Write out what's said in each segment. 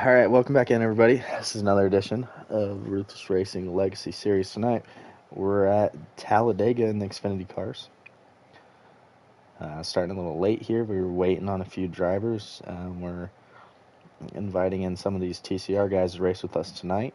All right, welcome back in, everybody. This is another edition of Ruthless Racing Legacy Series. Tonight, we're at Talladega in the Xfinity cars. Starting a little late here. We were waiting on a few drivers. We're inviting in some of these TCR guys to race with us tonight.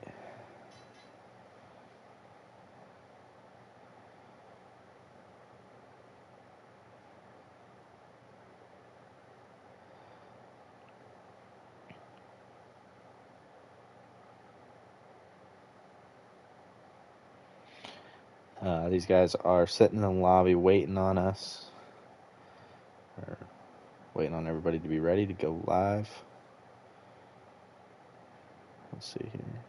These guys are sitting in the lobby waiting on us. Or waiting on everybody to be ready to go live. Let's see here.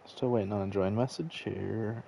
Still waiting on a join message here.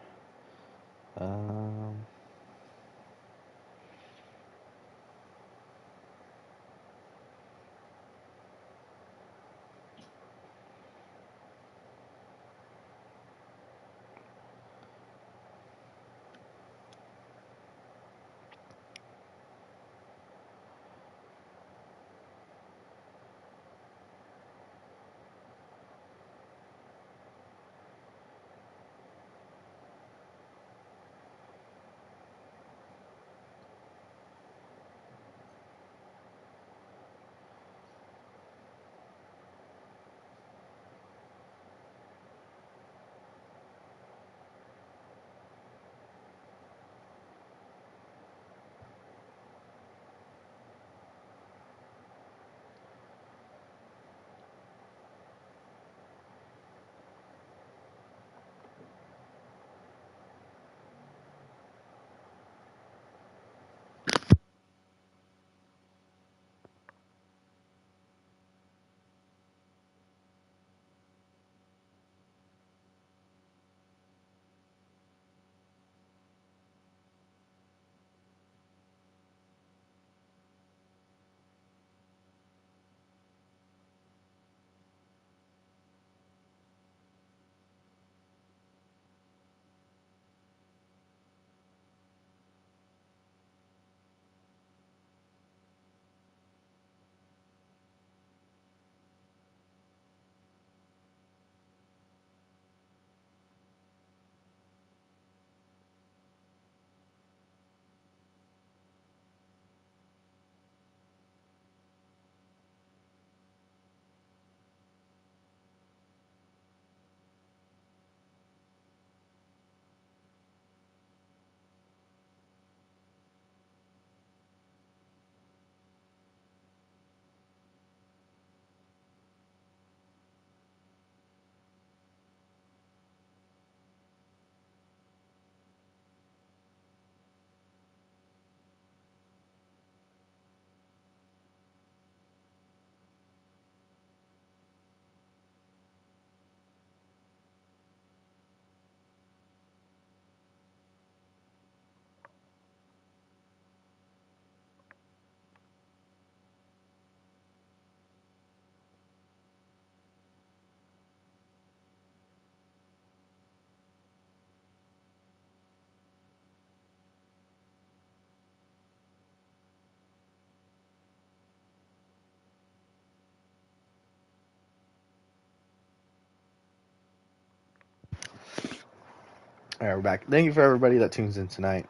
All right, we're back. Thank you for everybody that tunes in tonight.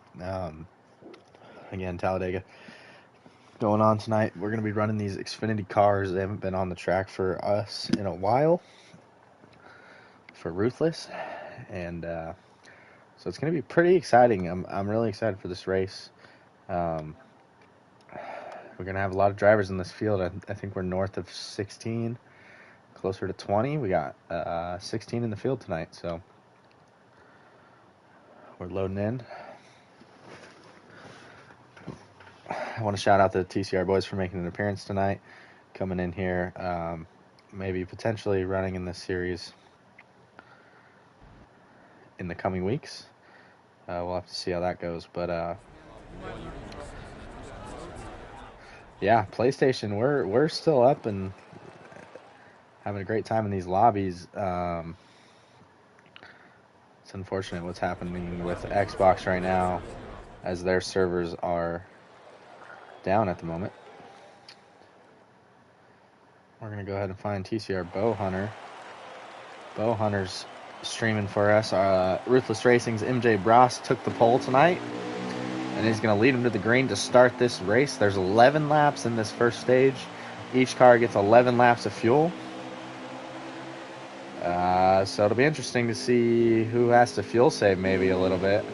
Again, Talladega going on tonight. We're going to be running these Xfinity cars. They haven't been on the track for us in a while for Ruthless, and so it's going to be pretty exciting. I'm really excited for this race. We're going to have a lot of drivers in this field. I think we're north of 16, closer to 20. We got 16 in the field tonight, so we're loading in. I want to shout out the TCR boys for making an appearance tonight, coming in here, maybe potentially running in this series in the coming weeks. We'll have to see how that goes, but yeah, PlayStation, we're still up and having a great time in these lobbies. It's unfortunate what's happening with Xbox right now, as their servers are down at the moment. We're going to go ahead and find TCR Bowhunter. Bowhunter's streaming for us. Ruthless Racing's MJ Bross took the pole tonight, and he's going to lead him to the green to start this race. There's 11 laps in this first stage. Each car gets 11 laps of fuel. So it'll be interesting to see who has to fuel save maybe a little bit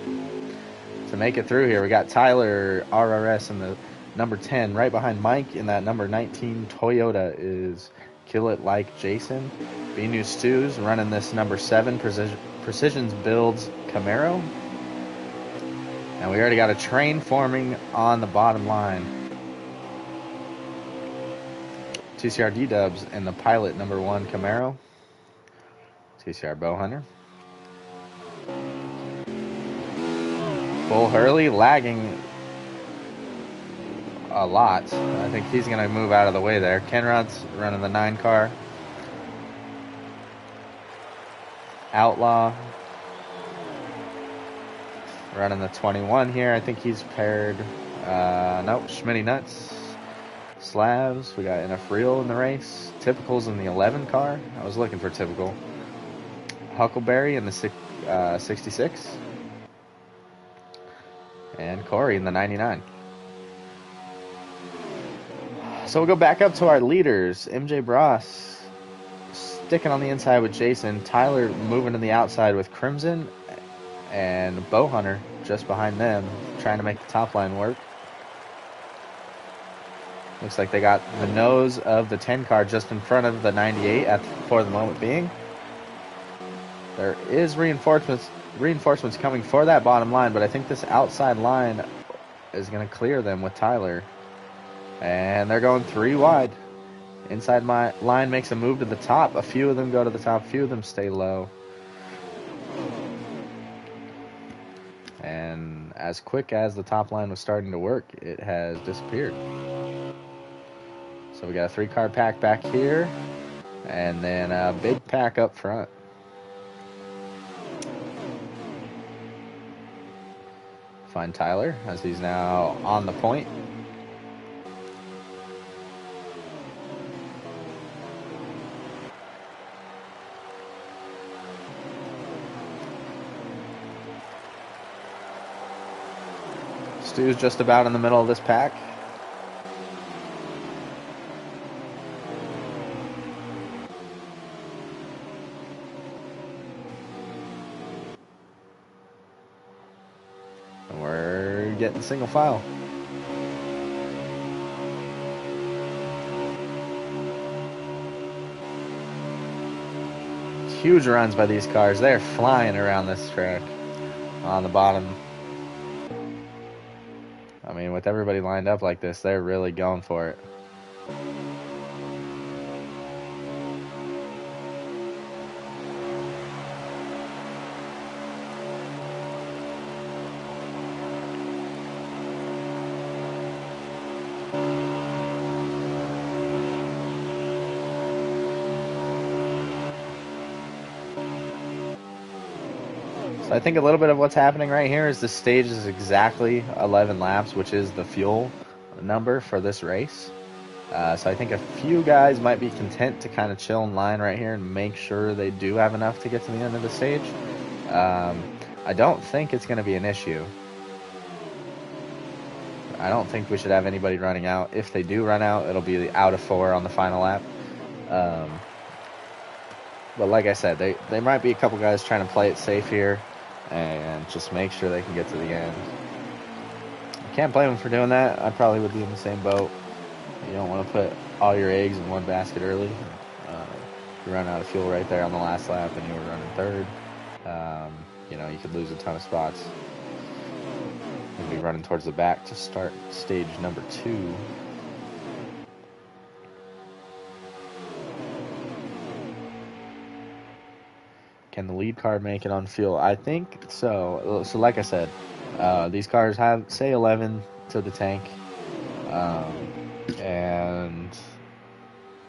to make it through here. We got Tyler RRS in the number 10 right behind Mike. In that number 19 Toyota is Kill It Like Jason. B-New Stews running this number 7 Precisions Builds Camaro. And we already got a train forming on the bottom line. TCR D-Dubs in the Pilot number 1 Camaro. TCR Bowhunter. Bull Hurley lagging a lot. I think he's going to move out of the way there. Kenrod's running the 9 car. Outlaw running the 21 here. I think he's paired. Nope, Schmitty Nuts. Slabs. We got enough real in the race. Typical's in the 11 car. I was looking for Typical. Huckleberry in the 66. And Corey in the 99. So we'll go back up to our leaders. MJ Bross sticking on the inside with Jason. Tyler moving to the outside with Crimson. And Bowhunter just behind them, trying to make the top line work. Looks like they got the nose of the 10 car just in front of the 98 for the moment being. There is reinforcements coming for that bottom line, but I think this outside line is going to clear them with Tyler. And they're going 3 wide. Inside my line makes a move to the top. A few of them go to the top. A few of them stay low. And as quick as the top line was starting to work, it has disappeared. So we got a 3-car pack back here. And then a big pack up front. Find Tyler as he's now on the point. Stu's just about in the middle of this pack. And we're getting single file. Huge runs by these cars. They're flying around this track on the bottom. I mean, with everybody lined up like this, they're really going for it. I think a little bit of what's happening right here is the stage is exactly 11 laps, which is the fuel number for this race. So I think a few guys might be content to kind of chill in line right here and make sure they do have enough to get to the end of the stage. I don't think it's going to be an issue. I don't think we should have anybody running out. If they do run out, it'll be out of 4 on the final lap. But like I said, they might be a couple guys trying to play it safe here and just make sure they can get to the end. I can't blame them for doing that. I probably would be in the same boat. You don't want to put all your eggs in one basket early. You run out of fuel right there on the last lap and you were running third. You could lose a ton of spots. We'll be running towards the back to start stage number 2. Can the lead car make it on fuel? I think so. So like I said, these cars have, say, 11 to the tank. And,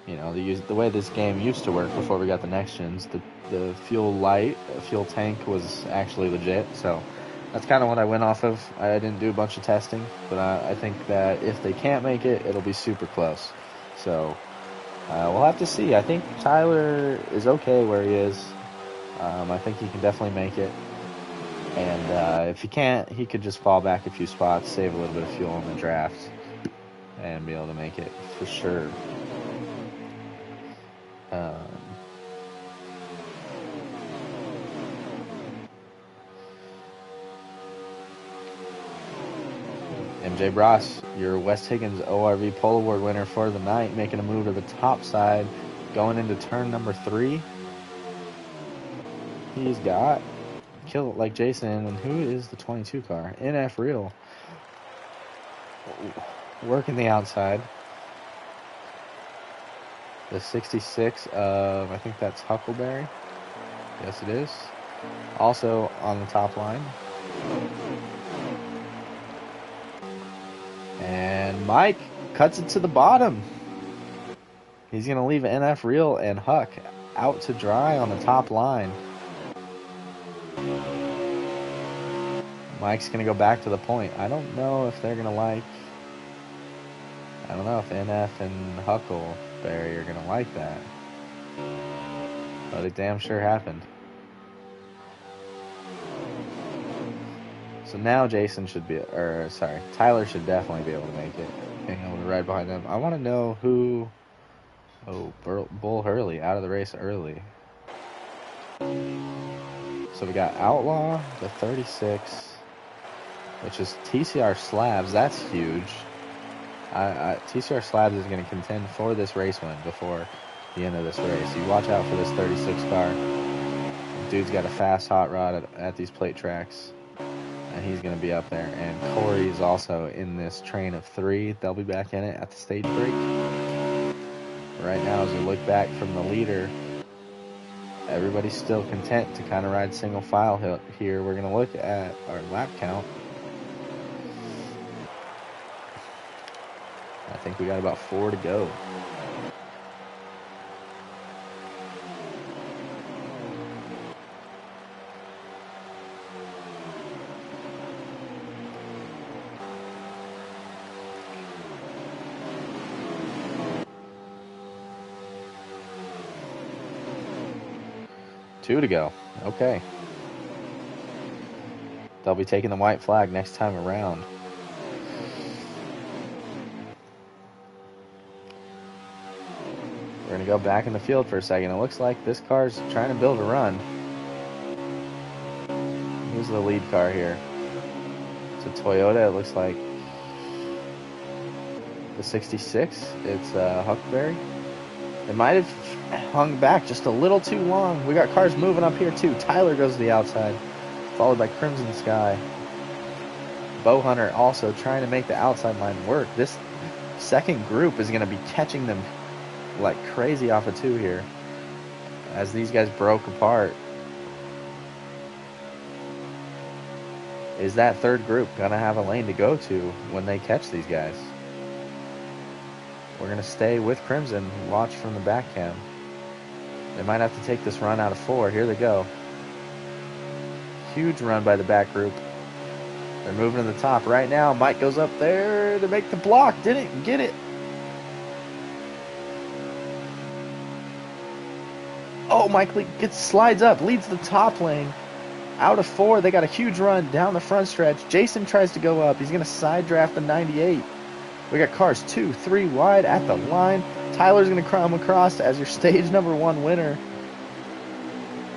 you know, the way this game used to work before we got the next gens, the fuel tank was actually legit. So that's kind of what I went off of. I didn't do a bunch of testing, but I think that if they can't make it, it'll be super close. So we'll have to see. I think Tyler is okay where he is. I think he can definitely make it. And if he can't, he could just fall back a few spots, save a little bit of fuel in the draft, and be able to make it for sure. MJ Bross, your West Higgins ORV Pole Award winner for the night, making a move to the top side, going into turn number 3. He's got Kill It Like Jason, and who is the 22 car? NF Real. Working the outside. The 66 of, I think that's Huckleberry. Yes, it is. Also on the top line. And Mike cuts it to the bottom. He's going to leave NF Real and Huck out to dry on the top line. Mike's going to go back to the point. I don't know if they're going to like... I don't know if NF and Huckleberry are going to like that. But it damn sure happened. So now Jason should be... Tyler should definitely be able to make it. Being able to ride behind them. I want to know who... Oh, Bull Hurley out of the race early. So we got Outlaw, the 36, which is TCR Slabs. That's huge. TCR Slabs is going to contend for this race win before the end of this race. You watch out for this 36 car. Dude's got a fast hot rod at these plate tracks, and he's going to be up there. And Corey's also in this train of 3. They'll be back in it at the stage break. Right now, as we look back from the leader, everybody's still content to kind of ride single file here. We're going to look at our lap count. I think we got about 4 to go. Two to go. Okay. They'll be taking the white flag next time around. We're going to go back in the field for a second. It looks like this car's trying to build a run. Who's the lead car here? It's a Toyota. It looks like the 66. It's Huckleberry. It might have hung back just a little too long. We got cars moving up here too. Tyler goes to the outside, followed by Crimson Sky. Bow Hunter also trying to make the outside line work. This second group is going to be catching them like crazy off of 2 here as these guys broke apart. Is that third group going to have a lane to go to when they catch these guys? We're going to stay with Crimson, watch from the back cam. They might have to take this run out of 4. Here they go. Huge run by the back group. They're moving to the top right now. Mike goes up there to make the block. Didn't get it. Oh, Mike slides up, leads the top lane. Out of 4, they got a huge run down the front stretch. Jason tries to go up. He's going to side draft the 98. We got cars 2, 3 wide at the line. Tyler's going to come across as your stage number 1 winner.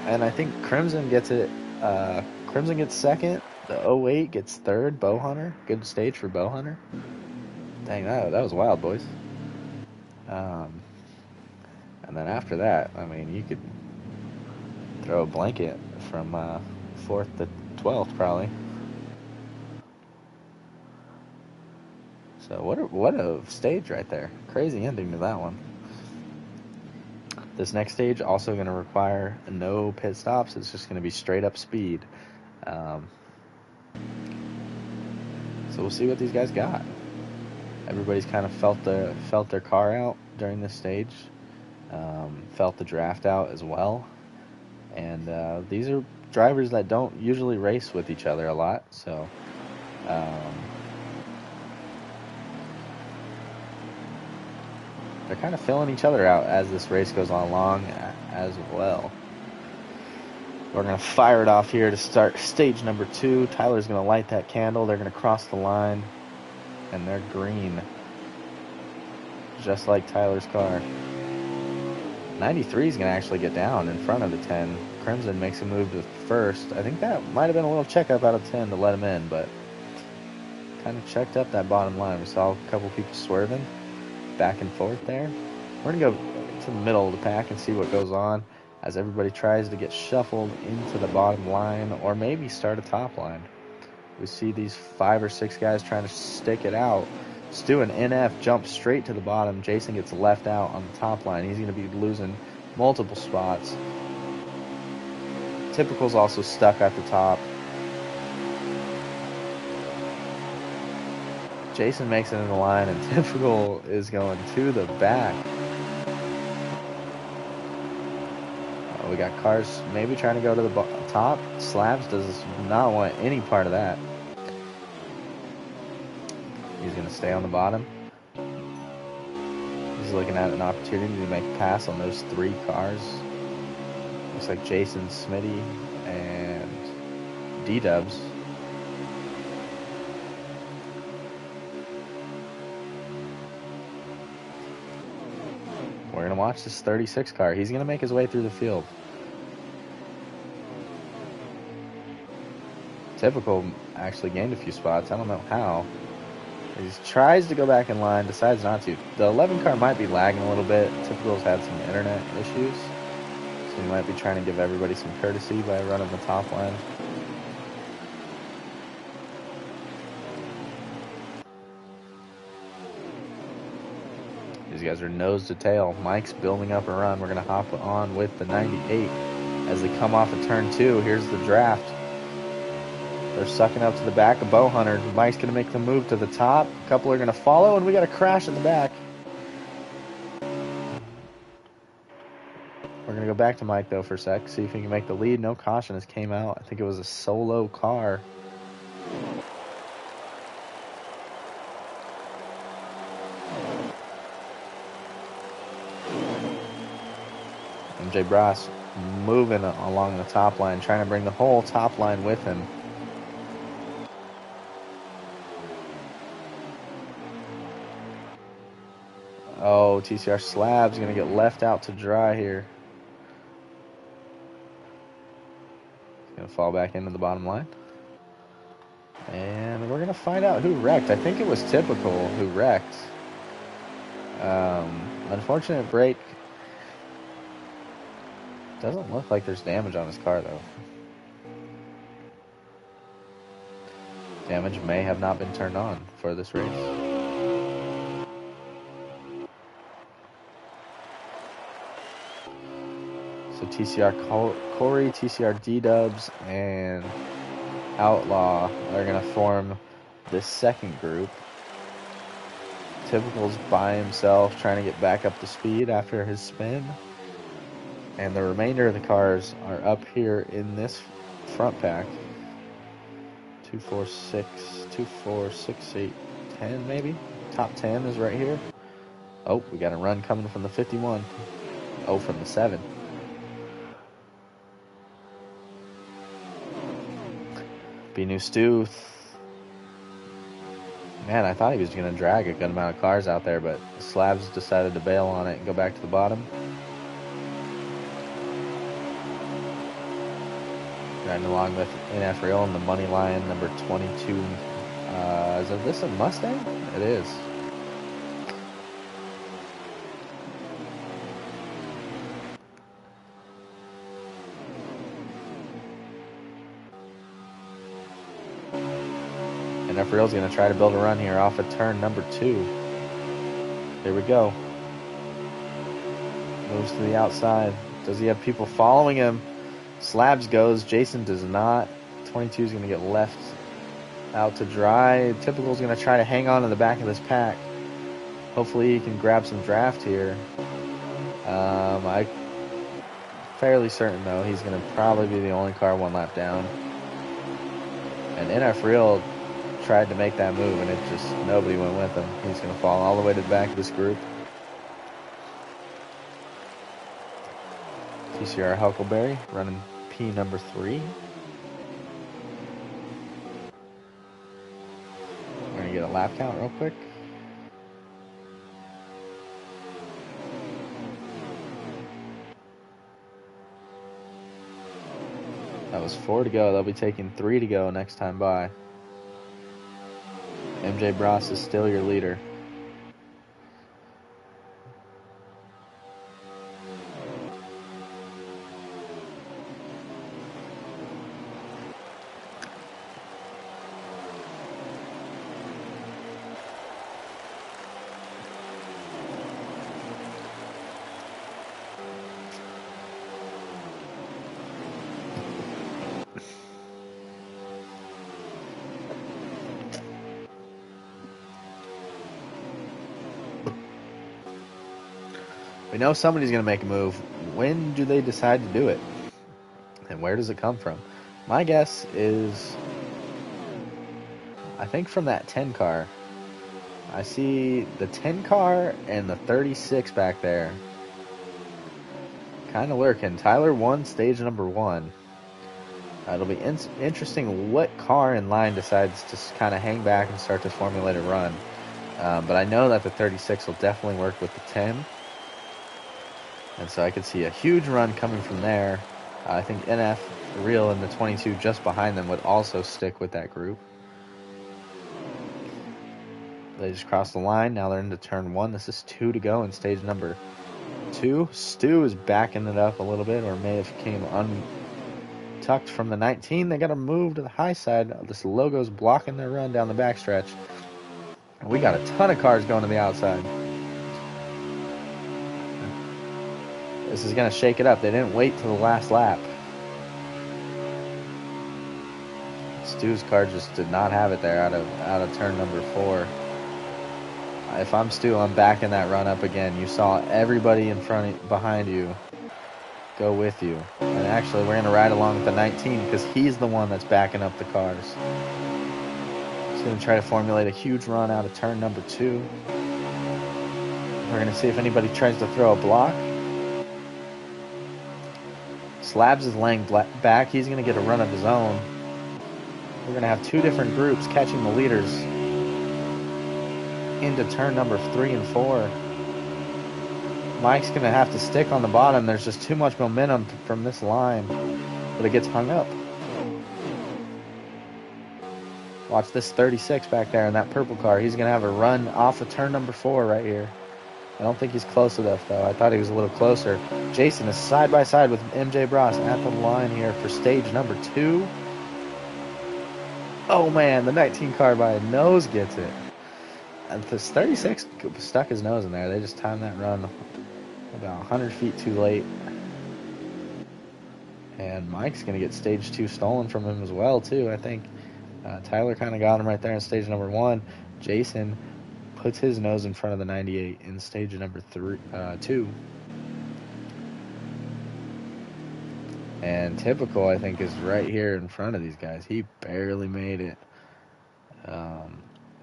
And I think Crimson gets it. Crimson gets second. The 08 gets third. Bow Hunter. Good stage for Bow Hunter. Dang, that was wild, boys. And then after that, I mean, you could throw a blanket from 4th to 12th, probably. So what a stage right there. Crazy ending to that one. This next stage also going to require no pit stops. It's just going to be straight up speed. So we'll see what these guys got. Everybody's kind of felt their car out during this stage. Felt the draft out as well. And these are drivers that don't usually race with each other a lot. So they're kind of filling each other out as this race goes on along as well. We're going to fire it off here to start stage number 2. Tyler's going to light that candle. They're going to cross the line, and they're green, just like Tyler's car. 93 is going to actually get down in front of the 10. Crimson makes a move to first. I think that might have been a little checkup out of 10 to let him in, but kind of checked up that bottom line. We saw a couple people swerving back and forth there. We're going to go to the middle of the pack and see what goes on as everybody tries to get shuffled into the bottom line or maybe start a top line. We see these 5 or 6 guys trying to stick it out. Stu and NF jump straight to the bottom. Jason gets left out on the top line. He's going to be losing multiple spots. Typical's also stuck at the top. Jason makes it in the line, and Typical is going to the back. We got cars maybe trying to go to the top. Slabs does not want any part of that. He's going to stay on the bottom. He's looking at an opportunity to make a pass on those 3 cars. Looks like Jason, Smitty, and D-Dubs. We're going to watch this 36 car. He's going to make his way through the field. Typical actually gained a few spots. I don't know how. He tries to go back in line, decides not to. The 11 car might be lagging a little bit. Typical's had some internet issues, so he might be trying to give everybody some courtesy by running the top line. These guys are nose to tail. Mike's building up a run. We're going to hop on with the 98 as they come off of turn 2. Here's the draft. They're sucking up to the back of Bowhunter. Mike's going to make the move to the top. A couple are going to follow, and we got a crash in the back. We're going to go back to Mike, though, for a sec. See if he can make the lead. No caution has came out. I think it was a solo car. MJ Brass moving along the top line, trying to bring the whole top line with him. Oh, TCR Slab's going to get left out to dry here. He's going to fall back into the bottom line. And we're going to find out who wrecked. I think it was Typical who wrecked. Unfortunate break. Doesn't look like there's damage on his car, though. Damage may have not been turned on for this race. So TCR Corey, TCR D-Dubs, and Outlaw are going to form this second group. Typical's by himself trying to get back up to speed after his spin. And the remainder of the cars are up here in this front pack. 2, 4, 6, 2, 4, 6, 8, 10 maybe. Top 10 is right here. Oh, we got a run coming from the 51. Oh, from the 7. New Stu. Man, I thought he was going to drag a good amount of cars out there, but Slabs decided to bail on it and go back to the bottom. Riding along with NF Real in the money line, number 22. Is this a Mustang? It is. And Efriel's going to try to build a run here off of turn number 2. Here we go. Moves to the outside. Does he have people following him? Slabs goes. Jason does not. 22 is going to get left out to dry. Typical is going to try to hang on to the back of this pack. Hopefully he can grab some draft here. I'm fairly certain, though, he's going to probably be the only car one lap down. And NF Real tried to make that move, and it just, nobody went with him. He's going to fall all the way to the back of this group. TCR Huckleberry running P number 3. We're going to get a lap count real quick. That was 4 to go. They'll be taking 3 to go next time by. MJ Bros is still your leader. We know somebody's going to make a move. When do they decide to do it? And where does it come from? My guess is, I think from that 10 car. I see the 10 car and the 36 back there. Kind of lurking. Tyler won stage number 1. It'll be interesting what car in line decides to kind of hang back and start to formulate a run. But I know that the 36 will definitely work with the 10. And so I could see a huge run coming from there. I think NF, Real, and the 22 just behind them would also stick with that group. They just crossed the line. Now they're into turn 1. This is 2 to go in stage number 2. Stu is backing it up a little bit, or may have came untucked from the 19. They got to move to the high side. This logo's blocking their run down the backstretch. We got a ton of cars going to the outside. This is going to shake it up. They didn't wait till the last lap. Stu's car just did not have it there out of turn number 4. If I'm Stu, I'm backing that run up again. You saw everybody behind you go with you. And actually, we're going to ride along with the 19 because he's the one that's backing up the cars. He's going to try to formulate a huge run out of turn number 2. We're going to see if anybody tries to throw a block. Slabs is laying back. He's going to get a run of his own. We're going to have 2 different groups catching the leaders into turn number 3 and 4. Mike's going to have to stick on the bottom. There's just too much momentum from this line, but it gets hung up. Watch this 36 back there in that purple car. He's going to have a run off of turn number 4 right here. I don't think he's close enough, though. I thought he was a little closer. Jason is side by side with MJ Bros at the line here for stage number 2. Oh, man, the 19 car by a nose gets it. And this 36 stuck his nose in there. They just timed that run about 100 feet too late. And Mike's going to get stage 2 stolen from him as well, too, I think. Tyler kind of got him right there in stage number 1. Jason puts his nose in front of the 98 in stage number 2. And Typical, I think, is right here in front of these guys. He barely made it.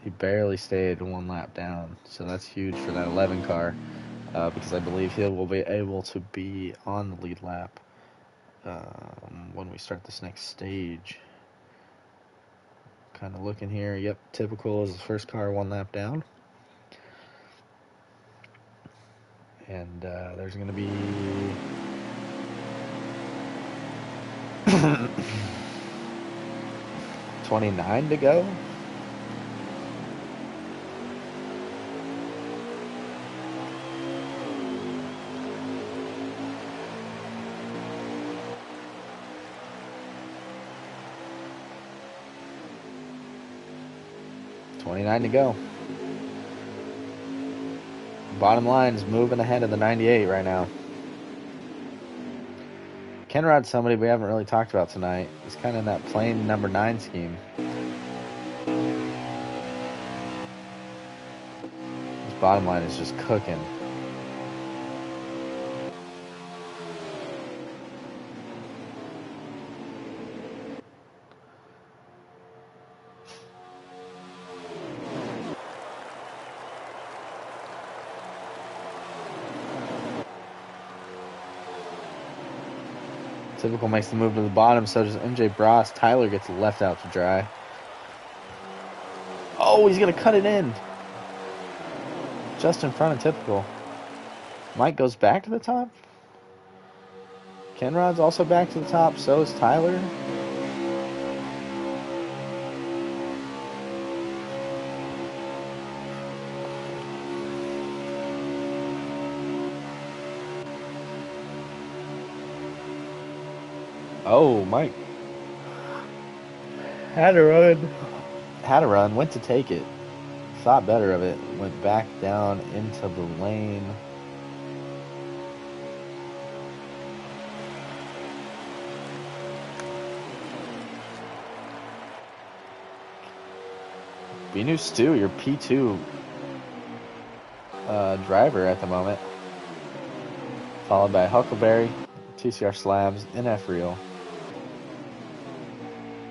He barely stayed 1 lap down. So that's huge for that 11 car. Because I believe he will be able to be on the lead lap when we start this next stage. Kind of looking here. Yep, Typical is the first car 1 lap down. And there's going to be 29 to go. 29 to go. Bottom line is moving ahead of the 98 right now. Kenrod's somebody we haven't really talked about tonight. He's kind of in that plain number 9 scheme. His bottom line is just cooking. Typical makes the move to the bottom, so does MJ Bross. Tyler gets left out to dry. Oh, he's going to cut it in. Just in front of Typical. Mike goes back to the top. Kenrod's also back to the top, so is Tyler. Oh, Mike had to run, went to take it, thought better of it, went back down into the lane. Binu Stu, your P2 driver at the moment, followed by Huckleberry, TCR Slabs, NF Reel.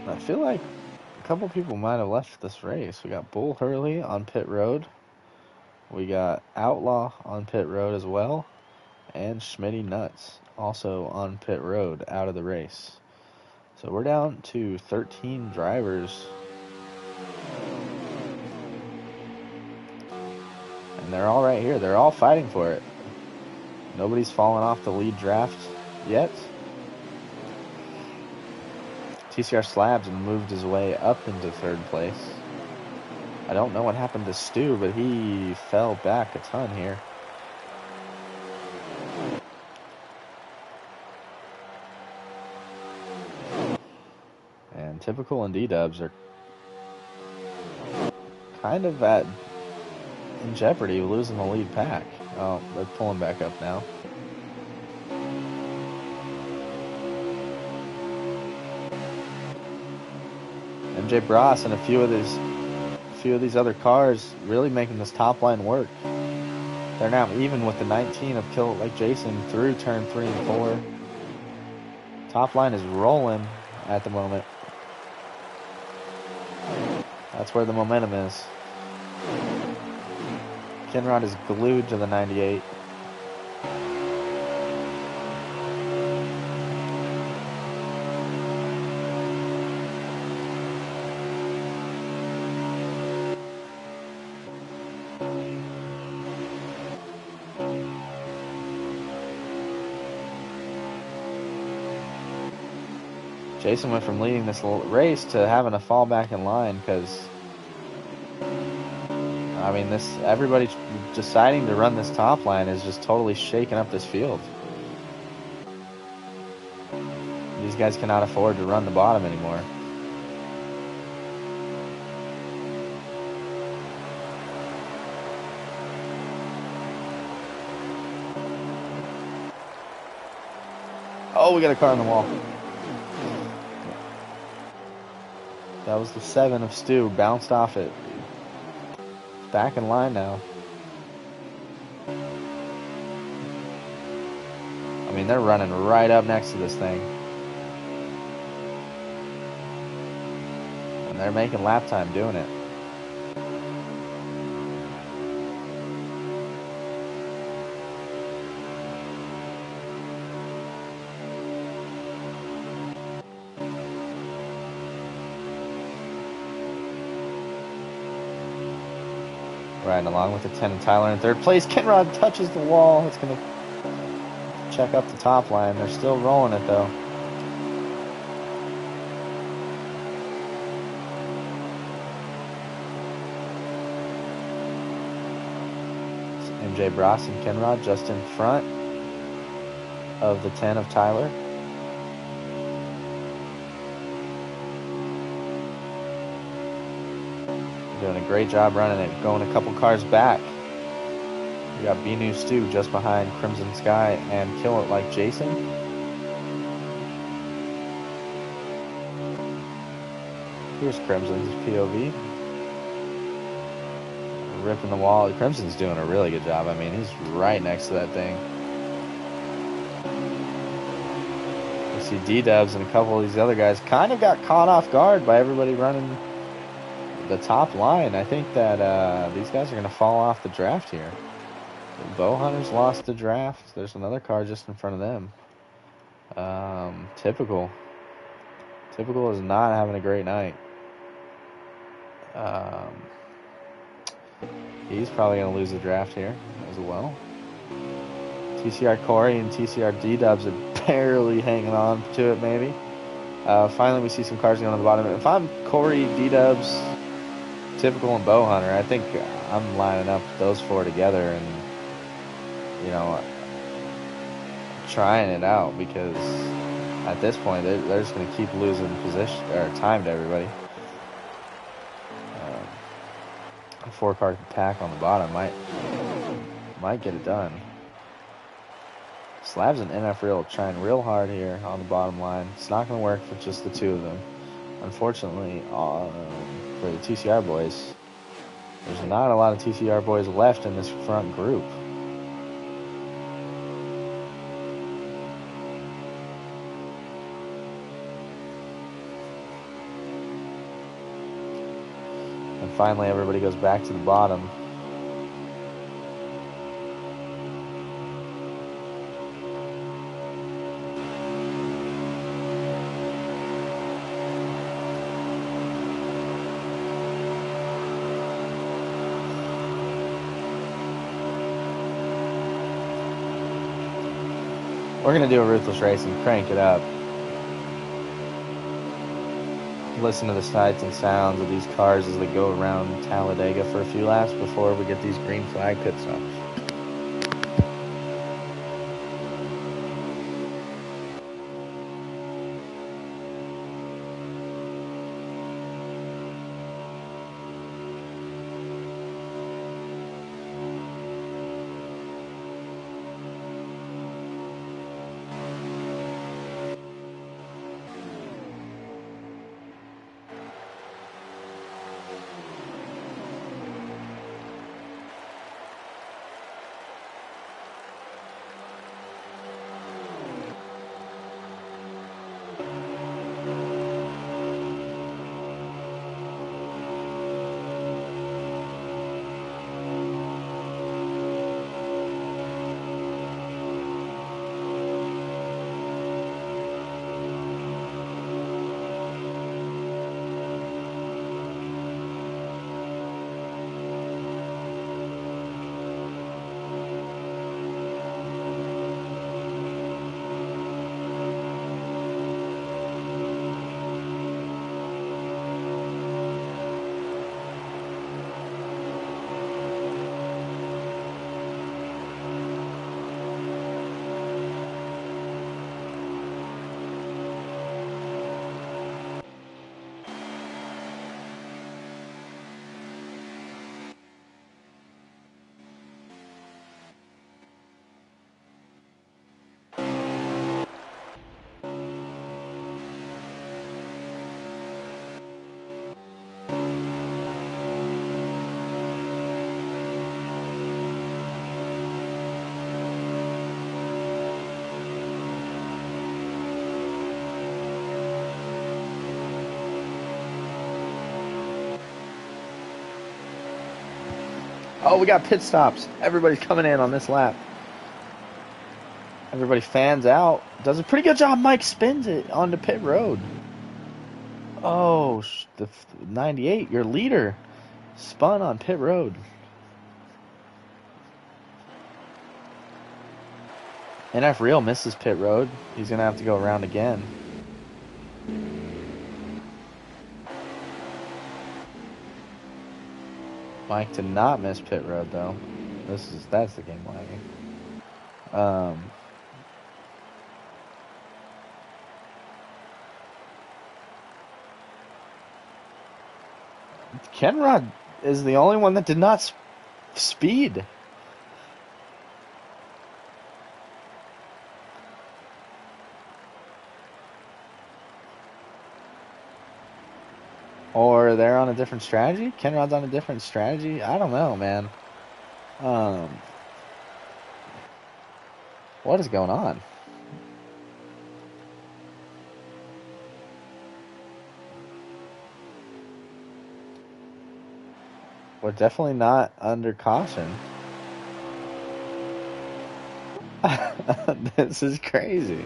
I feel like a couple people might have left this race. We got Bull Hurley on pit road. We got Outlaw on pit road as well. And Schmitty Nuts also on pit road out of the race. So we're down to 13 drivers. And they're all right here. They're all fighting for it. Nobody's fallen off the lead draft yet. TCR Slabs moved his way up into third place. I don't know what happened to Stu, but he fell back a ton here. And Typical and D-Dubs are kind of in jeopardy of losing the lead pack. Oh, they're pulling back up now. MJ Bross and a few of these other cars really making this top line work. They're now even with the 19 of Kill It Like Jason through turn 3 and 4. Top line is rolling at the moment. That's where the momentum is. Kenrod is glued to the 98. Jason went from leading this race to having to fall back in line because, I mean, everybody deciding to run this top line is just totally shaking up this field. These guys cannot afford to run the bottom anymore. Oh, we got a car on the wall. That was the 7 of Stu, bounced off it. Back in line now. I mean, they're running right up next to this thing. And they're making lap time doing it. Riding along with the 10 and Tyler in third place. Kenrod touches the wall. It's going to check up the top line. They're still rolling it, though. It's MJ Bross and Kenrod just in front of the 10 of Tyler. doing a great job running it, going a couple cars back. We got B New Stu just behind Crimson Sky and Kill It Like Jason. Here's Crimson's POV. Ripping the wall. Crimson's doing a really good job. I mean, he's right next to that thing. You see D-Dubs and a couple of these other guys kind of got caught off guard by everybody running the top line. I think that these guys are going to fall off the draft here. The Bow Hunters lost the draft. There's another car just in front of them. Typical. Typical is not having a great night. He's probably going to lose the draft here as well. TCR Corey and TCR D-Dubs are barely hanging on to it, maybe. Finally, we see some cars going on the bottom. If I'm Corey, D-Dubs, Typical, and Bow Hunter, I think I'm lining up those four together and, you know, trying it out, because at this point, they're just going to keep losing position or time to everybody. A four-car pack on the bottom might get it done. Slabs and NF Real trying real hard here on the bottom line. It's not going to work for just the two of them. Unfortunately, for the TCR boys, there's not a lot of TCR boys left in this front group. And finally, everybody goes back to the bottom. We're going to do a Ruthless race and crank it up. Listen to the sights and sounds of these cars as they go around Talladega for a few laps before we get these green flag pit stops. Oh, we got pit stops. Everybody's coming in on this lap. Everybody fans out. Does a pretty good job. Mike spins it onto pit road. Oh, the 98, your leader, spun on pit road. NF Real misses pit road. He's going to have to go around again. Mike did not miss pit road though. That's the game lagging. Kenrod is the only one that did not speed. Or they're on a different strategy? Kenrod's on a different strategy? I don't know, man. What is going on? We're definitely not under caution. This is crazy.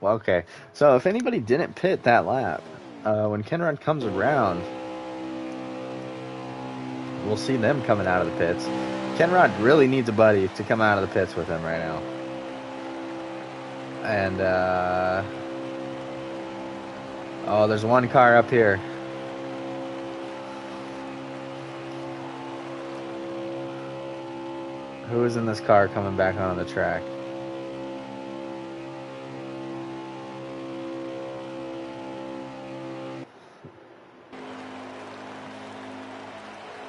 Well, okay, so if anybody didn't pit that lap, when Kenrod comes around, we'll see them coming out of the pits. Kenrod really needs a buddy to come out of the pits with him right now. And, oh, there's one car up here. Who is in this car coming back on the track?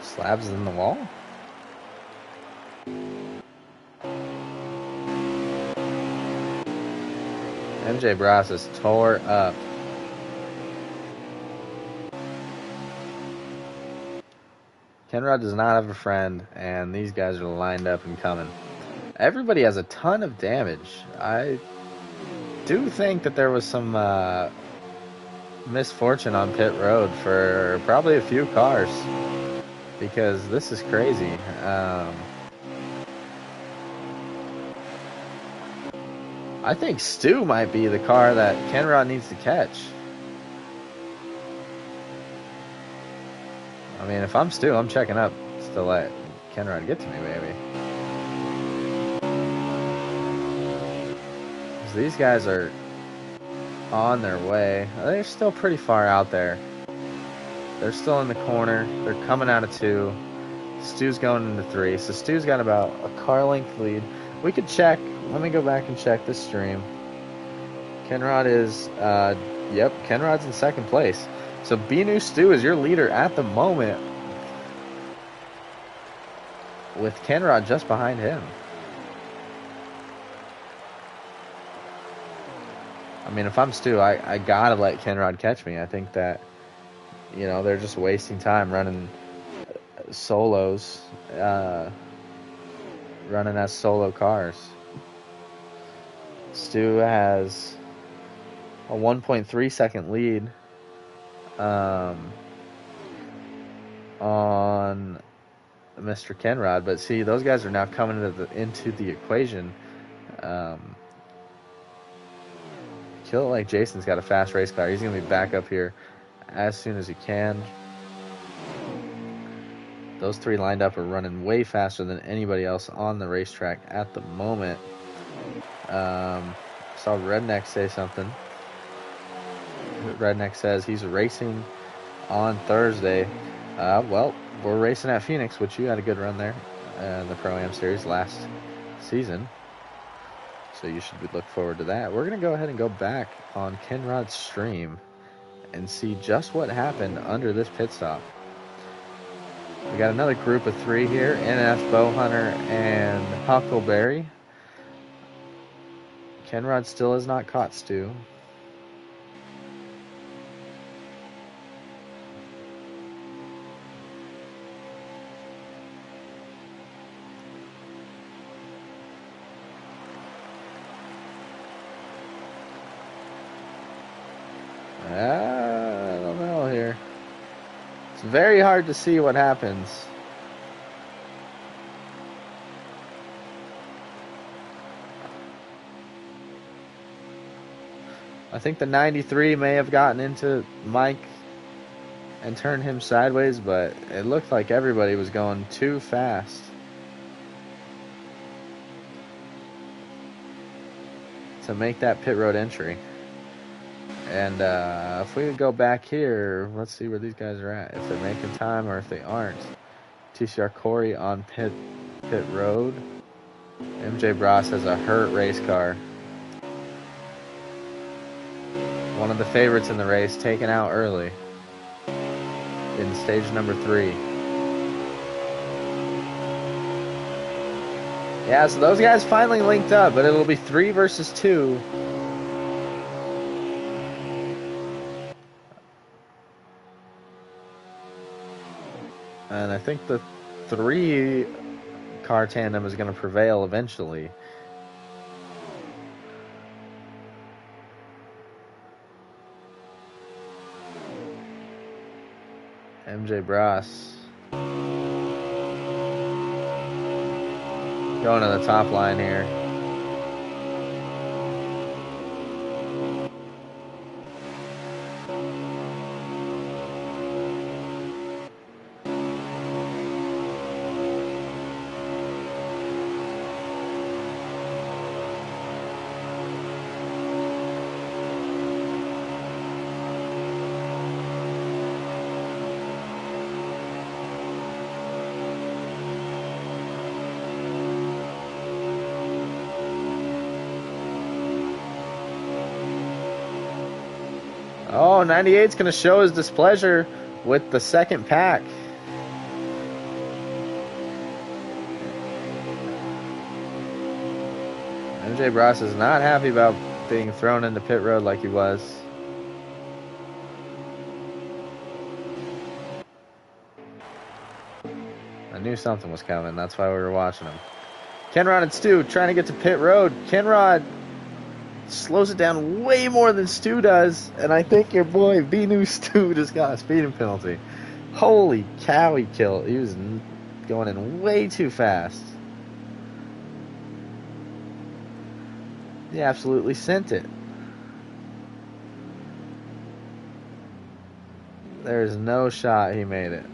Slabs in the wall? MJ Brass is tore up. Kenrod does not have a friend, and these guys are lined up and coming. Everybody has a ton of damage. I do think that there was some misfortune on pit road for probably a few cars, because this is crazy. I think Stu might be the car that Kenrod needs to catch. I mean, if I'm Stu, I'm checking up to let Kenrod get to me, baby. These guys are on their way. They're still pretty far out there. They're still in the corner. They're coming out of 2. Stu's going into 3. So Stu's got about a car length lead. We could check. Let me go back and check this stream. Kenrod is, yep, Kenrod's in second place. So Binu Stu is your leader at the moment, with Kenrod just behind him. I mean, if I'm Stu, I gotta let Kenrod catch me. I think that, you know, they're just wasting time running solos, running as solo cars. Stu has a 1.3 second lead on Mr. Kenrod, but see, those guys are now coming into the equation. Kill It Like Jason's got a fast race car. He's going to be back up here as soon as he can. Those 3 lined up are running way faster than anybody else on the racetrack at the moment. Saw Redneck say something. Redneck says he's racing on Thursday. Well, we're racing at Phoenix, which you had a good run there in the Pro-Am Series last season. So you should look forward to that. We're going to go ahead and go back on Kenrod's stream and see just what happened under this pit stop. We got another group of 3 here. NF, Bowhunter, and Huckleberry. Kenrod still has not caught Stu. I don't know here. It's very hard to see what happens. I think the 93 may have gotten into Mike and turned him sideways, but it looked like everybody was going too fast to make that pit road entry. And if we go back here, let's see where these guys are at. If they're making time or if they aren't. TCR Corey on pit road. MJ Bras has a hurt race car. One of the favorites in the race taken out early in stage number 3. Yeah, so those guys finally linked up, but it'll be 3 versus 2. And I think the 3 car tandem is going to prevail eventually. MJ Brass going to the top line here. Oh, 98's going to show his displeasure with the second pack. MJ Brass is not happy about being thrown into pit road like he was. I knew something was coming. That's why we were watching him. Kenrod and Stu trying to get to pit road. Kenrod slows it down way more than Stu does, and I think your boy B-New Stu just got a speeding penalty. Holy cow, he was going in way too fast. He absolutely sent it. There's no shot he made it.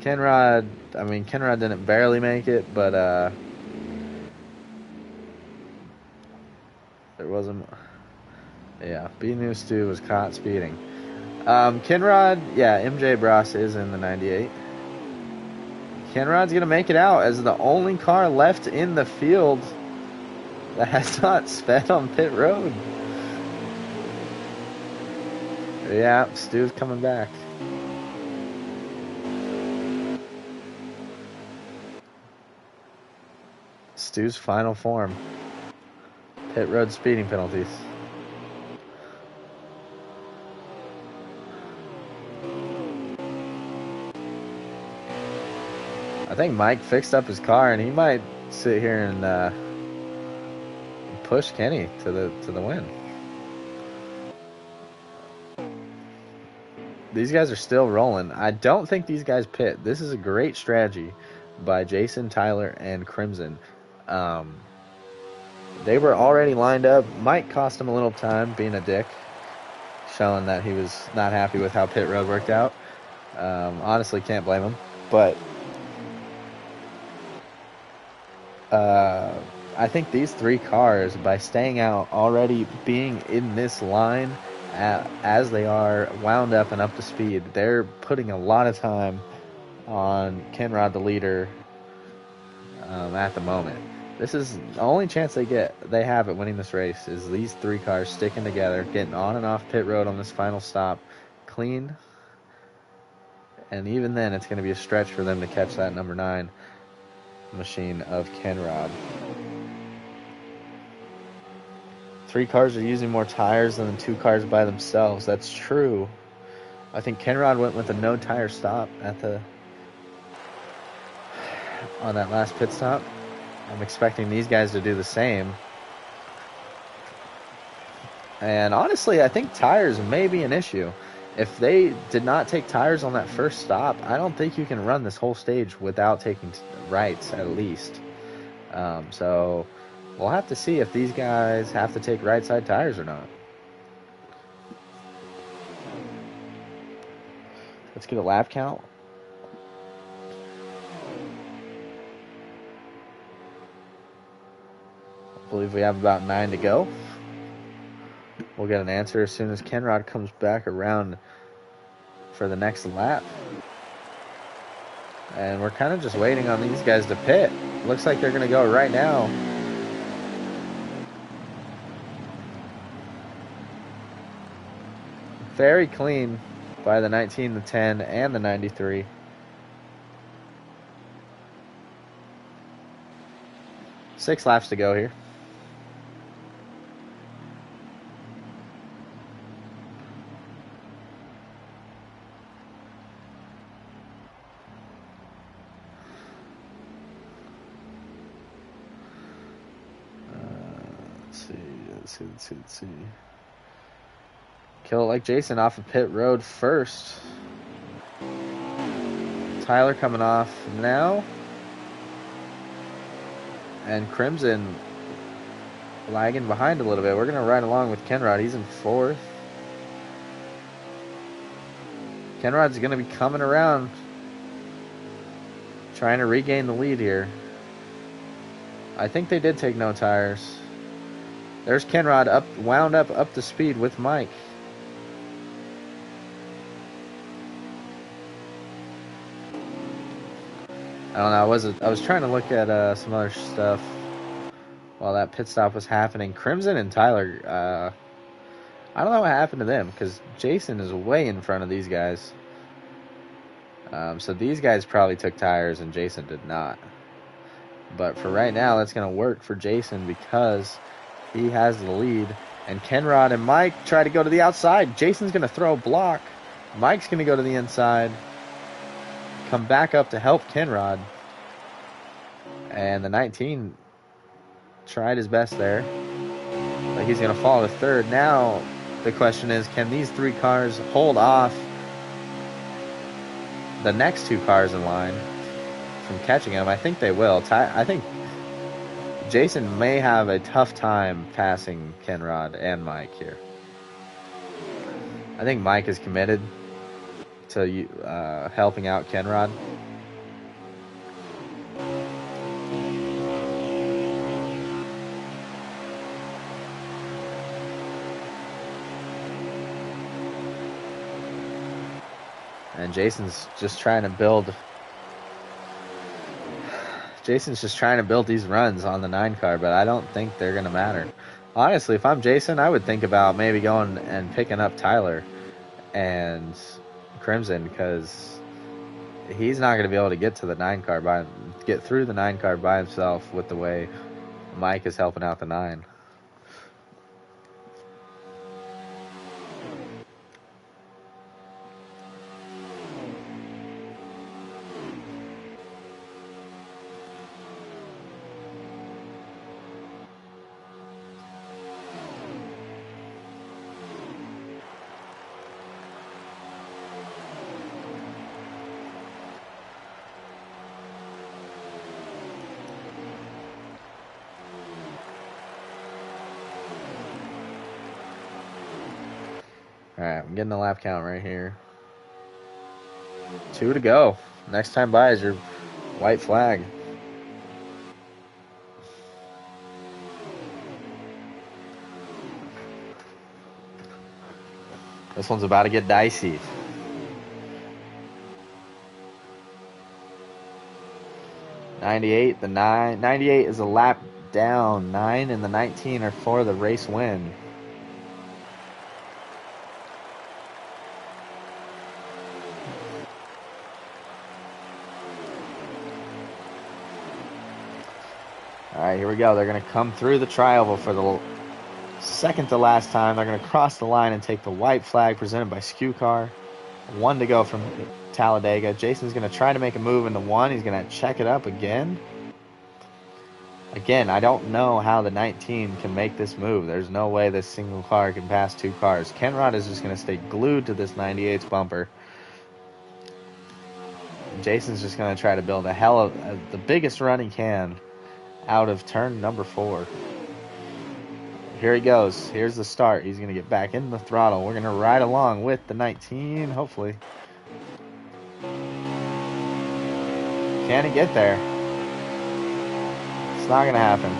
Kenrod didn't barely make it, but there wasn't. Yeah, B-New Stu was caught speeding. Kenrod, yeah, MJ Brass is in the 98. Kenrod's going to make it out as the only car left in the field that has not sped on pit road. Yeah, Stu's coming back. Stu's final form. Pit road speeding penalties. I think Mike fixed up his car, and he might sit here and push Kenny to the win. These guys are still rolling. I don't think these guys pit. This is a great strategy by Jason, Tyler, and Crimson. They were already lined up. Mike cost him a little time being a dick, showing that he was not happy with how pit road worked out. Honestly, can't blame him. But I think these 3 cars, by staying out, already being in this line as they are wound up and up to speed, they're putting a lot of time on Kenrod, the leader, at the moment. This is the only chance they have at winning this race, is these 3 cars sticking together, getting on and off pit road on this final stop clean. And even then, it's going to be a stretch for them to catch that number 9 machine of Kenrod. 3 cars are using more tires than the 2 cars by themselves. That's true. I think Kenrod went with a no tire stop on that last pit stop. I'm expecting these guys to do the same. And honestly, I think tires may be an issue. If they did not take tires on that first stop, I don't think you can run this whole stage without taking rights, at least. So we'll have to see if these guys have to take right side tires or not. Let's get a lap count. I believe we have about 9 to go. We'll get an answer as soon as Kenrod comes back around for the next lap. And we're kind of just waiting on these guys to pit. Looks like they're going to go right now. Very clean by the 19, the 10, and the 93. Six laps to go here. Let's see. Kill it like Jason off of pit road first. Tyler coming off now. And Crimson lagging behind a little bit. We're going to ride along with Kenrod. He's in fourth. Kenrod's going to be coming around, trying to regain the lead here. I think they did take no tires. There's Kenrod wound up to speed with Mike. I don't know. I was trying to look at some other stuff while that pit stop was happening. Crimson and Tyler, I don't know what happened to them because Jason is way in front of these guys. So these guys probably took tires and Jason did not. But for right now, that's going to work for Jason because he has the lead. And Kenrod and Mike try to go to the outside. Jason's going to throw a block. Mike's going to go to the inside. Come back up to help Kenrod. And the 19 tried his best there. But he's going to fall to third. Now the question is, can these three cars hold off the next two cars in line from catching him? I think they will. I think Jason may have a tough time passing Kenrod and Mike here. I think Mike is committed to helping out Kenrod. And Jason's just trying to build these runs on the 9 car, but I don't think they're going to matter. Honestly, if I'm Jason, I would think about maybe going and picking up Tyler and Crimson because he's not going to be able to get to the 9 car get through the 9 car by himself with the way Mike is helping out the 9. Alright, I'm getting the lap count right here. 2 to go. Next time by is your white flag. This one's about to get dicey. The 98 is a lap down. 9 and the 19 are for the race win. All right, here we go. They're going to come through the tri-oval for the second to last time. They're going to cross the line and take the white flag presented by Skew Car. 1 to go from Talladega. Jason's going to try to make a move into 1. He's going to check it up again. Again, I don't know how the 19 can make this move. There's no way this single car can pass 2 cars. Kenrod is just going to stay glued to this 98's bumper. Jason's just going to try to build the biggest run he can out of turn number 4. Here he goes. Here's the start. He's going to get back in the throttle. We're going to ride along with the 19, hopefully. Can he get there? It's not going to happen.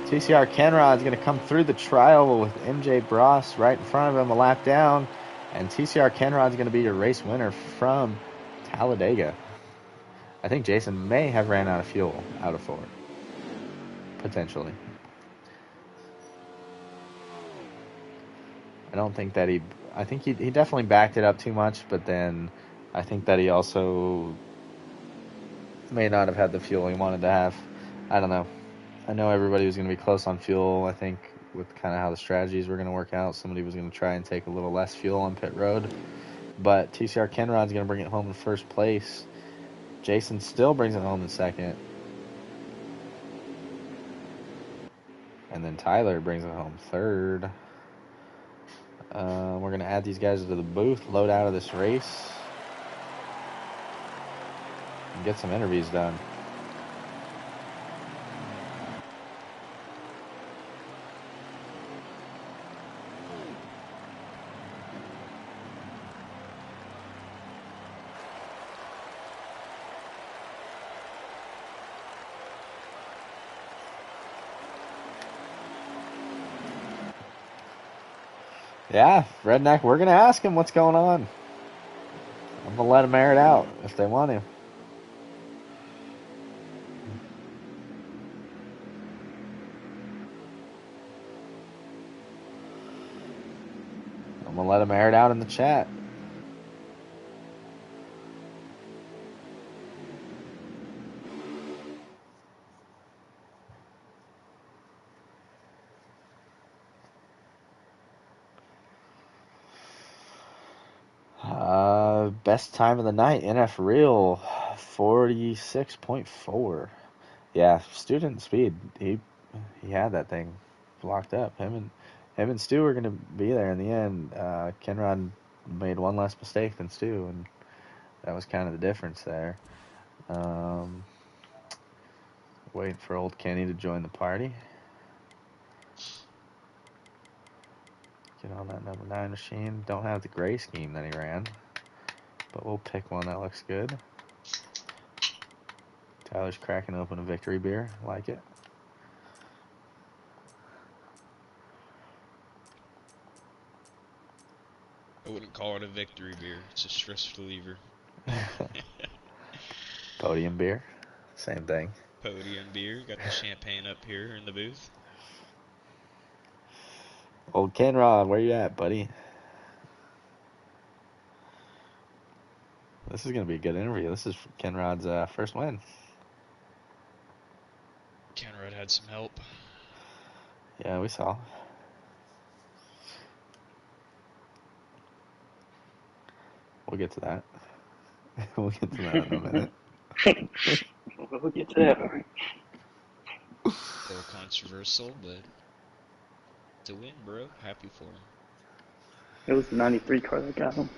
TCR Kenrod's going to come through the tri-oval with MJ Bross right in front of him, a lap down. And TCR Kenrod's going to be your race winner from Talladega. I think Jason may have ran out of fuel out of 4. Potentially. don't think that I think he definitely backed it up too much, but then I think that he also may not have had the fuel he wanted to have. I don't know. I know everybody was going to be close on fuel. I think with kind of how the strategies were going to work out, somebody was going to try and take a little less fuel on pit road. But TCR Kenrod's going to bring it home in first place. Jason still brings it home in second. And then Tyler brings it home third. We're going to add these guys to the booth, load out of this race, and get some interviews done. Yeah, Redneck, we're going to ask him what's going on. I'm going to let him air it out if they want to. I'm going to let him air it out in the chat. Best time of the night, NF Real, 46.4. Yeah, student speed. He had that thing locked up. Him and Stu were gonna be there in the end. Kenrod made one less mistake than Stu, and that was kind of the difference there. Waiting for old Kenny to join the party. Get on that number 9 machine. Don't have the gray scheme that he ran, but we'll pick one that looks good. Tyler's cracking open a victory beer. Like it. I wouldn't call it a victory beer. It's a stress reliever. Podium beer. Same thing. Podium beer. Got the champagne up here in the booth. Old Kenrod, where you at, buddy? This is going to be a good interview. This is Kenrod's first win. Kenrod had some help. Yeah, we saw. We'll get to that. We'll get to that in a minute. We'll get to that. A little controversial, but it's a win, bro. Happy for him. It was the 93 car that got him.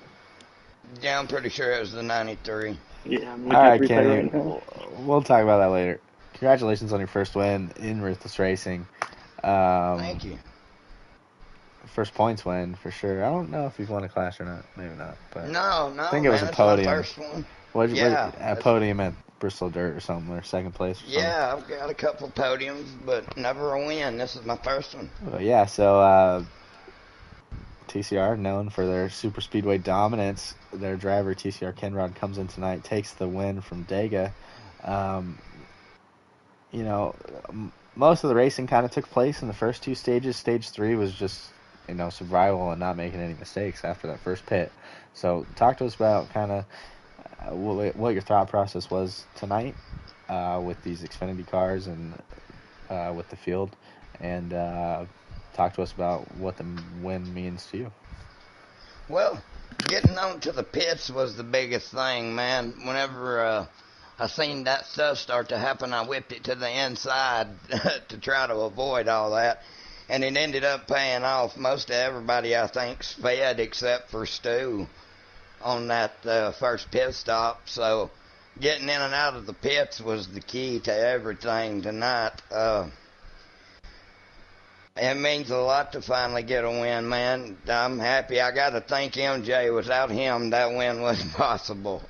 Yeah, I'm pretty sure it was the 93. Yeah, I'm All right, Kenny. We'll talk about that later. Congratulations on your first win in Ruthless Racing. Thank you. First points win for sure. I don't know if you've won a class or not. Maybe not. But No, I think it was a it's podium. my first one. A podium at Bristol Dirt or something, or second place. Yeah, I've got a couple podiums, but never a win. This is my first one. Yeah, so TCR, known for their super speedway dominance, their driver TCR Kenrod comes in tonight, takes the win from Dega. Most of the racing kind of took place in the first two stages. Stage 3 was just survival and not making any mistakes after that first pit. So talk to us about kind of what your thought process was tonight with these Xfinity cars and with the field, and talk to us about what the win means to you. Well, getting on to the pits was the biggest thing, man. Whenever I seen that stuff start to happen, I whipped it to the inside to try to avoid all that. And it ended up paying off. Most of everybody, I think, sped except for Stu on that first pit stop. So getting in and out of the pits was the key to everything tonight. It means a lot to finally get a win, man. I'm happy. I got to thank MJ. Without him, that win wasn't possible.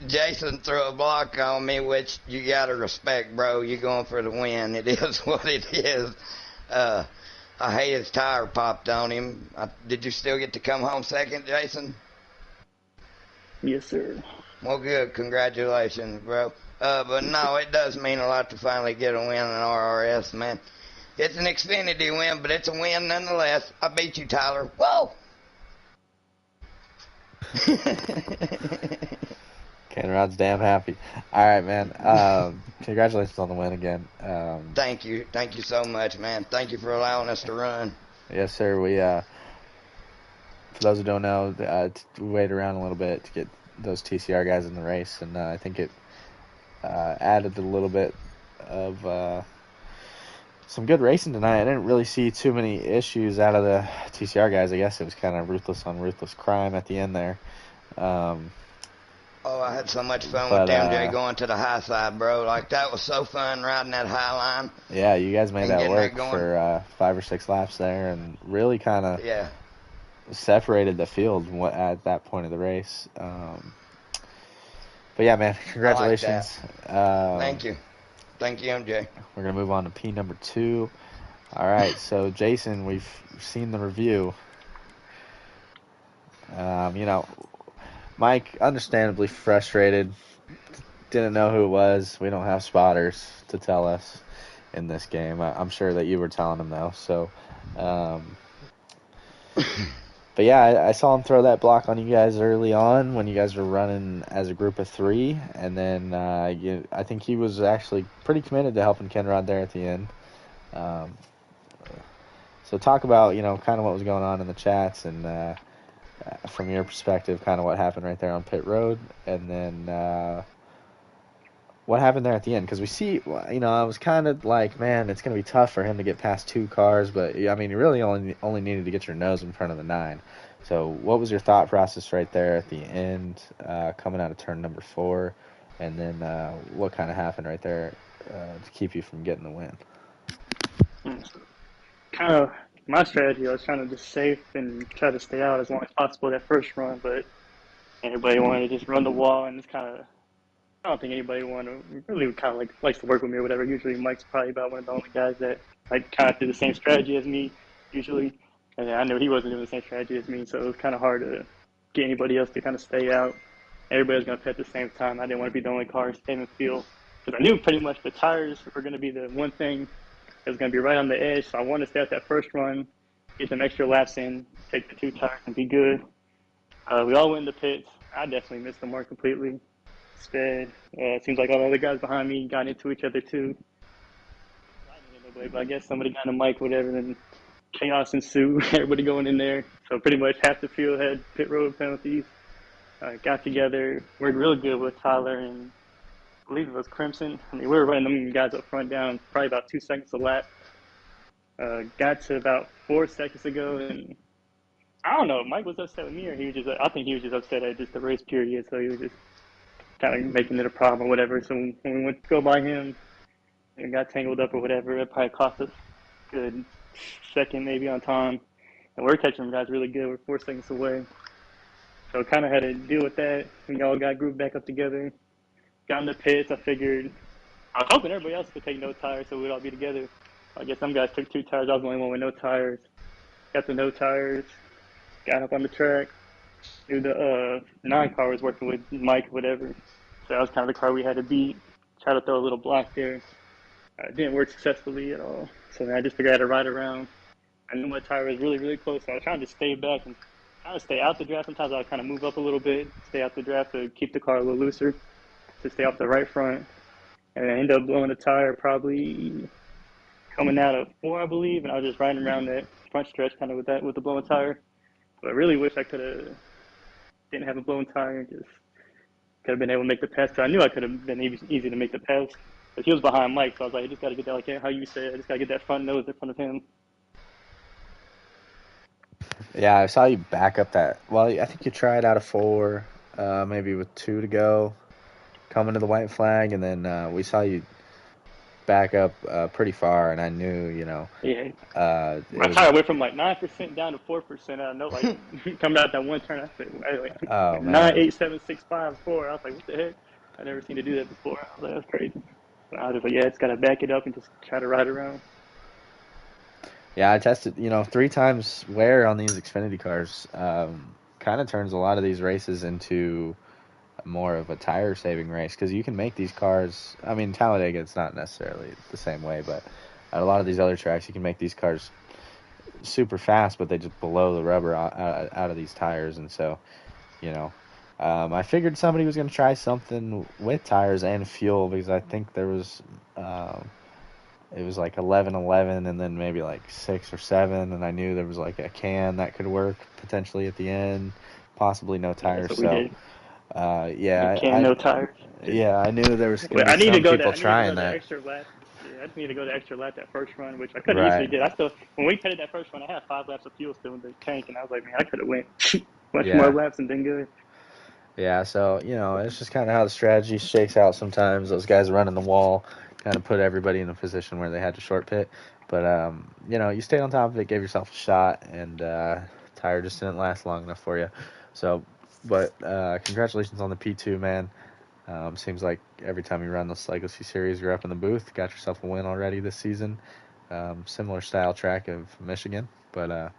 Jason threw a block on me, which you got to respect, bro. You're going for the win. It is what it is. I hate his tire popped on him. Did you still get to come home second, Jason? Yes, sir. Well, good. Congratulations, bro. But no, it does mean a lot to finally get a win in RRS, man. It's an Xfinity win, but it's a win nonetheless. I beat you, Tyler. Whoa! Ken Rod's damn happy. All right, man. Congratulations on the win again. Thank you so much, man. Thank you for allowing us to run. Yes, sir. We, for those who don't know, we waited around a little bit to get those TCR guys in the race, and I think it added a little bit of some good racing tonight. I didn't really see too many issues out of the TCR guys. I guess it was kind of ruthless on ruthless crime at the end there. Oh, I had so much fun with MJ going to the high side, bro. Like, that was so fun riding that high line. Yeah, you guys made that work for 5 or 6 laps there and really kind of separated the field at that point of the race. But yeah, man, congratulations. Thank you. Thank you, MJ. We're going to move on to P number 2. All right, so Jason, we've seen the review. Mike, understandably frustrated, didn't know who it was. We don't have spotters to tell us in this game. I'm sure that you were telling him, though. So, but yeah, I saw him throw that block on you guys early on when you guys were running as a group of 3. And then I think he was actually pretty committed to helping Ken Rod there at the end. So talk about, kind of what was going on in the chats and from your perspective, kind of what happened right there on pit road, and then what happened there at the end. Because we see, I was kind of like, man, it's going to be tough for him to get past 2 cars, but I mean, you really only needed to get your nose in front of the 9. So what was your thought process right there at the end, coming out of turn number 4, and then what kind of happened right there to keep you from getting the win? Kind of my strategy, I was trying to just safe and try to stay out as long as possible that first run, but everybody wanted to just run the wall, and it's kind of, I don't think anybody really kind of likes to work with me or whatever. Usually Mike's probably about one of the only guys that kind of did the same strategy as me usually, and I knew he wasn't doing the same strategy as me, so it was kind of hard to get anybody else to kind of stay out. Everybody was going to pit at the same time. I didn't want to be the only car staying in the field because I knew pretty much the tires were going to be the one thing. It was going to be right on the edge, so I wanted to stay at that first run, get some extra laps in, take the 2 tires, and be good. We all went in the pits. I definitely missed the mark completely. Instead, it seems like all the other guys behind me got into each other too. I didn't hit nobody, but I guess somebody got in the mic, whatever, and chaos ensued. Everybody going in there. So pretty much half the field had pit road penalties. Got together, worked really good with Tyler and I believe it was Crimson. I mean, we were running them guys up front down probably about 2 seconds a lap. Got to about 4 seconds ago, and I don't know if Mike was upset with me or he was just, I think he was just upset at just the race period, so he was just kind of making it a problem or whatever. So when we went to go by him and got tangled up or whatever, it probably cost us a good second maybe on time. And we're catching them guys really good. We're 4 seconds away. So kind of had to deal with that. We all got grouped back up together. Got in the pits. I was hoping everybody else could take no tires so we'd all be together. I guess some guys took 2 tires. I was the only one with no tires. Got the no tires. Got up on the track. Knew the 9 car was working with Mike, whatever. So that was kind of the car we had to beat. Tried to throw a little block there. It didn't work successfully at all. So then I just figured I had to ride around. I knew my tire was really, really close. So I was trying to stay back and kind of stay out the draft. Sometimes I would kind of move up a little bit, stay out the draft to keep the car a little looser, to stay off the right front. And I ended up blowing the tire probably coming out of 4, I believe. And I was just riding around that front stretch kind of with the blown tire. But I really wish I didn't have a blown tire and just could have been able to make the pass. So I knew I could have been easy to make the pass. But he was behind Mike, so I was like, I just got to get that, like how you said, I just got to get that front nose in front of him. Yeah, I saw you back up that. Well, I think you tried out of 4, maybe with 2 to go, coming to the white flag, and then we saw you back up pretty far, and I knew, Yeah. My tire went from like 9% down to 4%. I know, coming out that one turn, I said, oh, 9, 8, 7, 6, 5, 4. I was like, what the heck? I never seen it do that before. I was like, that's crazy. But I was just like, yeah, it's got to back it up and just try to ride around. Yeah, I tested, 3 times wear on these Xfinity cars. Kind of turns a lot of these races into more of a tire-saving race because you can make these cars. I mean, Talladega, it's not necessarily the same way, but at a lot of these other tracks, you can make these cars super fast, but they just blow the rubber out of these tires, and so, you know, I figured somebody was going to try something with tires and fuel because I think there was, it was like 11-11 and then maybe like 6 or 7, and I knew there was like a can that could work potentially at the end, possibly no tires. That's what we So, did. yeah, Can no tires. yeah, I knew there was going But to be I need to some go people that. I need to go trying the that. extra lap. Yeah, I just need to go the extra lap that first run, which I could have easily Right. did. I still, when we pitted that first run, I had 5 laps of fuel still in the tank, and I was like, man, I could have went much more Yeah. laps and been good. Yeah, so, it's just kind of how the strategy shakes out sometimes. Those guys running the wall kind of put everybody in a position where they had to short pit. But, you stayed on top of it, gave yourself a shot, and tire just didn't last long enough for you. So, but congratulations on the P2, man. Seems like every time you run this Legacy Series, you're up in the booth. Got yourself a win already this season. Similar style track of Michigan, but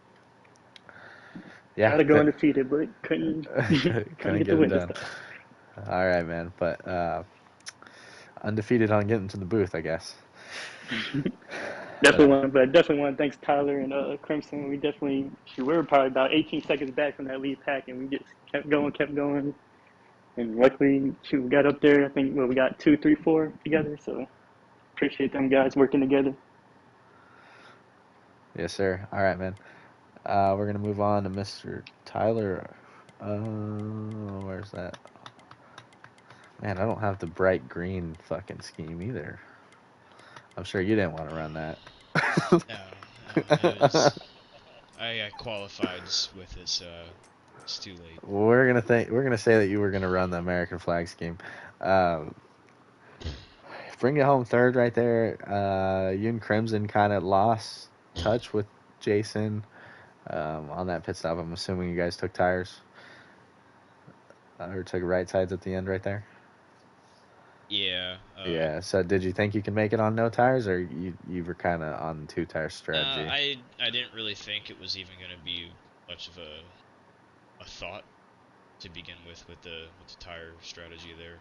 yeah, Tried to go undefeated, but couldn't couldn't get the get it win this done. time. All right, man. But undefeated on getting to the booth, I guess. Definitely want to thanks Tyler and Crimson. We were probably about 18 seconds back from that lead pack, and we just kept going. And luckily, we got up there. I think we got 2, 3, 4 together. So appreciate them guys working together. Yes, sir. All right, man. We're gonna move on to Mr. Tyler. Where's that? Man, I don't have the bright green fucking scheme either. I'm sure you didn't want to run that. No, I qualified with it, so it's too late. We're gonna say that you were gonna run the American flag scheme. Bring it home third right there. You and Crimson kind of lost touch with Jason on that pit stop. I'm assuming you guys took tires or took right sides at the end right there. Yeah. Yeah. So did you think you could make it on no tires, or you were kind of on the 2-tire strategy? I didn't really think it was even going to be much of a thought to begin with the tire strategy there.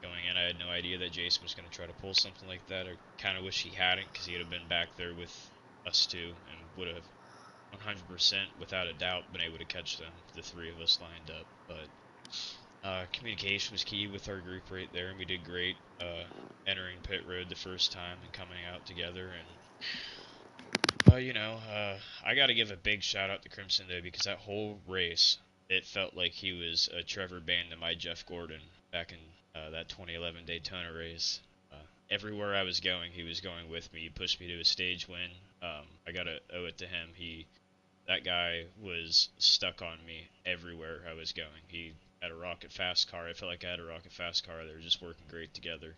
Going in, I had no idea that Jason was going to try to pull something like that. I kind of wish he hadn't, because he would have been back there with us two and would have 100% without a doubt been able to catch them, the three of us lined up. But communication was key with our group right there, and we did great entering pit road the first time and coming out together. And I got to give a big shout out to Crimson though, because that whole race, it felt like he was a Trevor Band to my Jeff Gordon back in that 2011 Daytona race. Everywhere I was going, he was going with me. He pushed me to a stage win. I gotta owe it to him. That guy was stuck on me everywhere I was going. He had a rocket fast car. I felt like I had a rocket fast car. They were just working great together.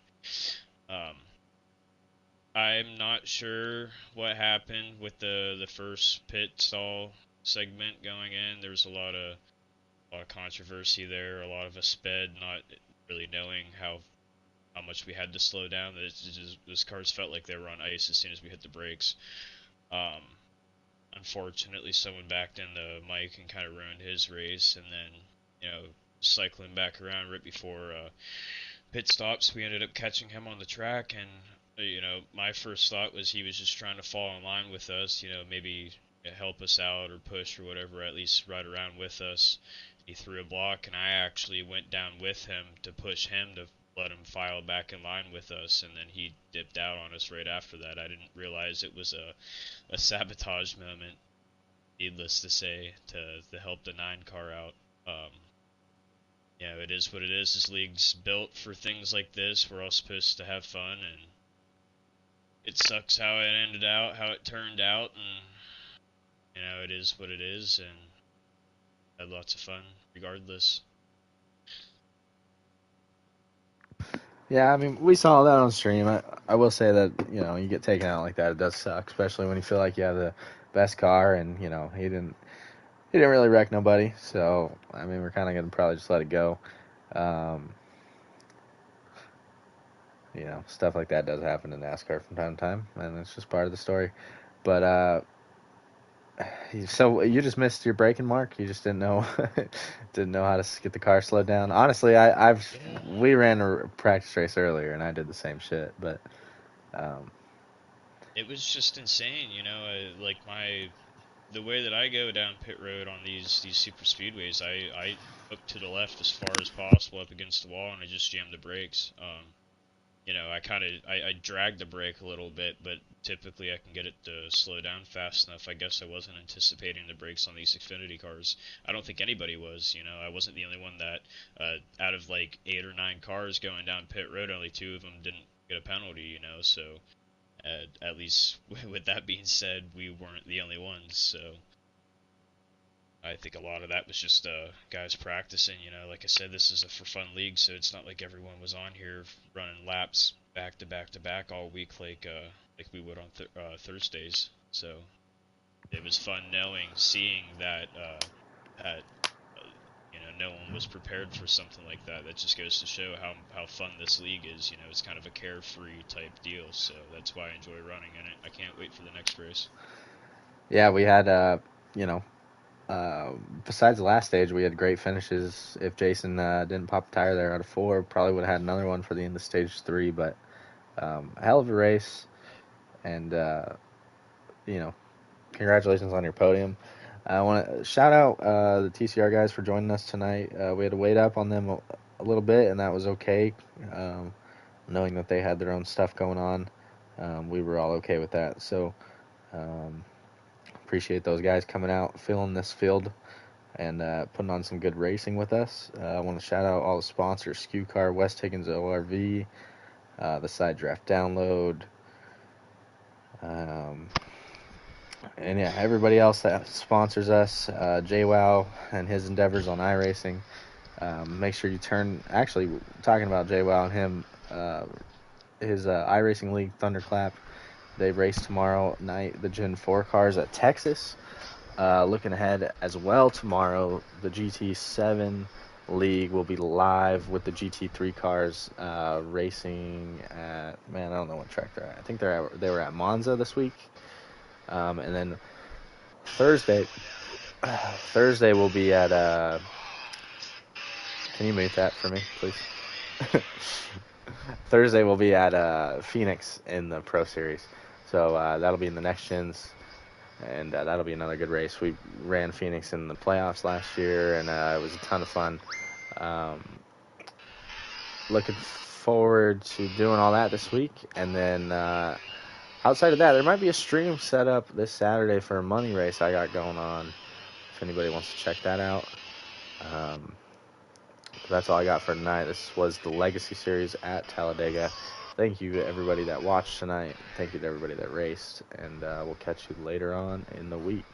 I'm not sure what happened with the first pit stall segment going in. There was a lot of controversy there. A lot of us sped, not really knowing how much we had to slow down. Those cars felt like they were on ice as soon as we hit the brakes. Unfortunately, someone backed into Mike and kind of ruined his race, and then cycling back around right before pit stops, we ended up catching him on the track. And my first thought was he was just trying to fall in line with us, maybe help us out or push or whatever, at least ride around with us. He threw a block, and I actually went down with him to push him to let him file back in line with us, and then he dipped out on us right after that. I didn't realize it was a sabotage moment, needless to say, to help the 9 car out. It is what it is. This league's built for things like this. We're all supposed to have fun, and it sucks how it ended out, how it turned out, and it is what it is, and had lots of fun regardless. Yeah, I mean, we saw that on stream. I will say that, you get taken out like that, it does suck, especially when you feel like you have the best car, and, he didn't really wreck nobody. So, I mean, we're kind of going to probably just let it go. Stuff like that does happen in NASCAR from time to time, and it's just part of the story. But, so you just missed your braking mark? You just didn't know how to get the car slowed down? Honestly, we ran a practice race earlier, and I did the same shit, but it was just insane. Like the way that I go down pit road on these super speedways, I hook to the left as far as possible up against the wall, and I just jam the brakes. I kind of I drag the brake a little bit, but typically I can get it to slow down fast enough. I guess I wasn't anticipating the brakes on these Xfinity cars. I don't think anybody was. I wasn't the only one that out of like 8 or 9 cars going down pit road, only 2 of them didn't get a penalty. So at least with that being said, we weren't the only ones. So I think a lot of that was just guys practicing. Like I said, this is a for fun league, so it's not like everyone was on here running laps back to back to back all week like we would on Thursdays. So it was fun seeing that that no one was prepared for something like that. That just goes to show how fun this league is. It's kind of a carefree type deal. So that's why I enjoy running in it. I can't wait for the next race. Yeah, we had you know besides the last stage, we had great finishes. If Jason didn't pop a tire there out of 4, probably would have had another one for the end of stage 3. But a hell of a race, and congratulations on your podium. I want to shout out the TCR guys for joining us tonight. We had to wait up on them a little bit, and that was okay. Knowing that they had their own stuff going on, we were all okay with that. So appreciate those guys coming out, filling this field, and putting on some good racing with us. I want to shout out all the sponsors: SKU Car, West Higgins ORV, the Side Draft Download, and yeah, everybody else that sponsors us, JWoww and his endeavors on iRacing. Make sure you actually, talking about JWoww and him, his iRacing League Thunderclap, they race tomorrow night, the Gen 4 cars at Texas. Looking ahead as well tomorrow, the GT7 League will be live with the GT3 cars racing at, I don't know what track they're at. I think they were at Monza this week. And then Thursday will be at, can you mute that for me, please? Thursday will be at Phoenix in the Pro Series. So that'll be in the next gens, and that'll be another good race. We ran Phoenix in the playoffs last year, and it was a ton of fun. Looking forward to doing all that this week, and then outside of that, there might be a stream set up this Saturday for a money race I got going on, if anybody wants to check that out. That's all I got for tonight. This was the Legacy Series at Talladega. Thank you to everybody that watched tonight. Thank you to everybody that raced, and we'll catch you later on in the week.